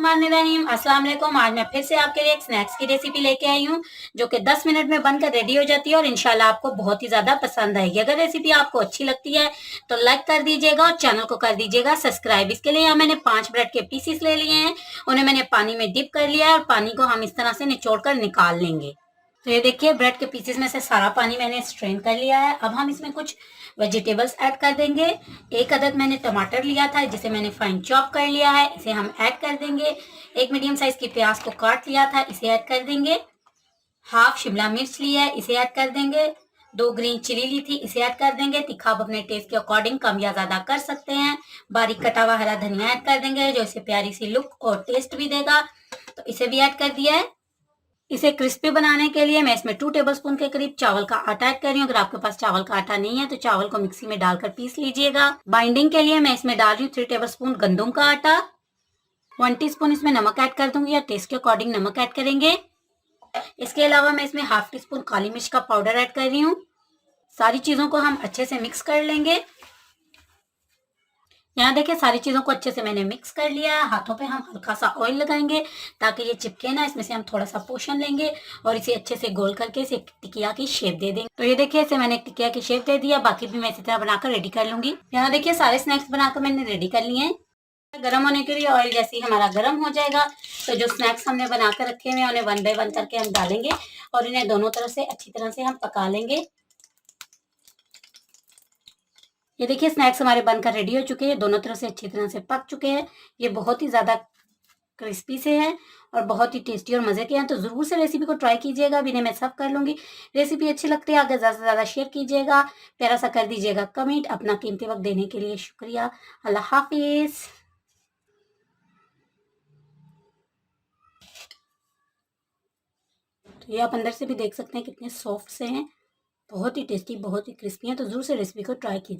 बिस्मिल्लाहिर्रहमानिर्रहीम। अस्सलाम वालेकुम। आज मैं फिर से आपके लिए एक स्नैक्स की रेसिपी लेके आई हूँ जो कि 10 मिनट में बनकर रेडी हो जाती है और इंशाल्लाह आपको बहुत ही ज़्यादा पसंद आएगी। अगर रेसिपी आपको अच्छी लगती है तो लाइक कर दीजिएगा और चैनल को कर दीजिएगा सब्सक्राइब। इसके लिए यहाँ मैंने 5 ब्रेड के पीसीस ले लिए हैं, उन्हें मैंने पानी में डिप कर लिया है और पानी को हम इस तरह से निचोड़ कर निकाल लेंगे। तो ये देखिए ब्रेड के पीसेस में से सारा पानी मैंने स्ट्रेन कर लिया है। अब हम इसमें कुछ वेजिटेबल्स ऐड कर देंगे। एक अदद मैंने टमाटर लिया था जिसे मैंने फाइन चॉप कर लिया है, इसे हम ऐड कर देंगे। एक मीडियम साइज की प्याज को काट लिया था, इसे ऐड कर देंगे। हाफ शिमला मिर्च लिया है, इसे ऐड कर देंगे। 2 ग्रीन चिली ली थी, इसे ऐड कर देंगे। तीखा आप अपने टेस्ट के अकॉर्डिंग कम या ज्यादा कर सकते हैं। बारीक कटा हुआ हरा धनिया ऐड कर देंगे जो इसे प्यारी सी लुक और टेस्ट भी देगा, तो इसे भी ऐड कर दिया है। इसे क्रिस्पी बनाने के लिए मैं इसमें 2 टेबलस्पून के करीब चावल का आटा ऐड कर रही हूँ। अगर आपके पास चावल का आटा नहीं है तो चावल को मिक्सी में डालकर पीस लीजिएगा। बाइंडिंग के लिए मैं इसमें डाल रही हूँ 3 टेबलस्पून गंदम का आटा। 1 टीस्पून इसमें नमक ऐड कर दूंगी या टेस्ट के अकॉर्डिंग नमक ऐड करेंगे। इसके अलावा मैं इसमें हाफ टीस्पून काली मिर्च का पाउडर ऐड कर रही हूँ। सारी चीजों को हम अच्छे से मिक्स कर लेंगे। यहाँ देखिए सारी चीज़ों को अच्छे से मैंने मिक्स कर लिया है। हाथों पे हम हल्का सा ऑयल लगाएंगे ताकि ये चिपके ना। इसमें से हम थोड़ा सा पोर्शन लेंगे और इसे अच्छे से गोल करके इसे टिकिया की शेप दे देंगे। तो ये देखिए इसे मैंने टिकिया की शेप दे दिया। बाकी भी मैं इसी तरह बनाकर रेडी कर लूंगी। यहाँ देखिए सारे स्नैक्स बनाकर मैंने रेडी कर लिए हैं। गर्म होने के लिए ऑयल जैसे ही हमारा गर्म हो जाएगा तो जो स्नैक्स हमने बनाकर रखे हुए हैं उन्हें 1 बाय 1 करके हम डालेंगे और इन्हें दोनों तरफ से अच्छी तरह से हम पका लेंगे। ये देखिए स्नैक्स हमारे बनकर रेडी हो चुके हैं, दोनों तरफ से अच्छी तरह से पक चुके हैं। ये बहुत ही ज़्यादा क्रिस्पी से हैं और बहुत ही टेस्टी और मज़े के हैं। तो ज़रूर से रेसिपी को ट्राई कीजिएगा। अभी इन्हें मैं सर्व कर लूँगी। रेसिपी अच्छी लगती है आगे ज़्यादा से ज़्यादा शेयर कीजिएगा, प्यारा सा कर दीजिएगा कमेंट। अपना कीमती वक्त देने के लिए शुक्रिया। अल्लाह हाफिज़। तो ये आप अंदर से भी देख सकते हैं कितने सॉफ्ट से हैं, बहुत ही टेस्टी, बहुत ही क्रिस्पी हैं। तो ज़रूर से रेसिपी को ट्राई कीजिए।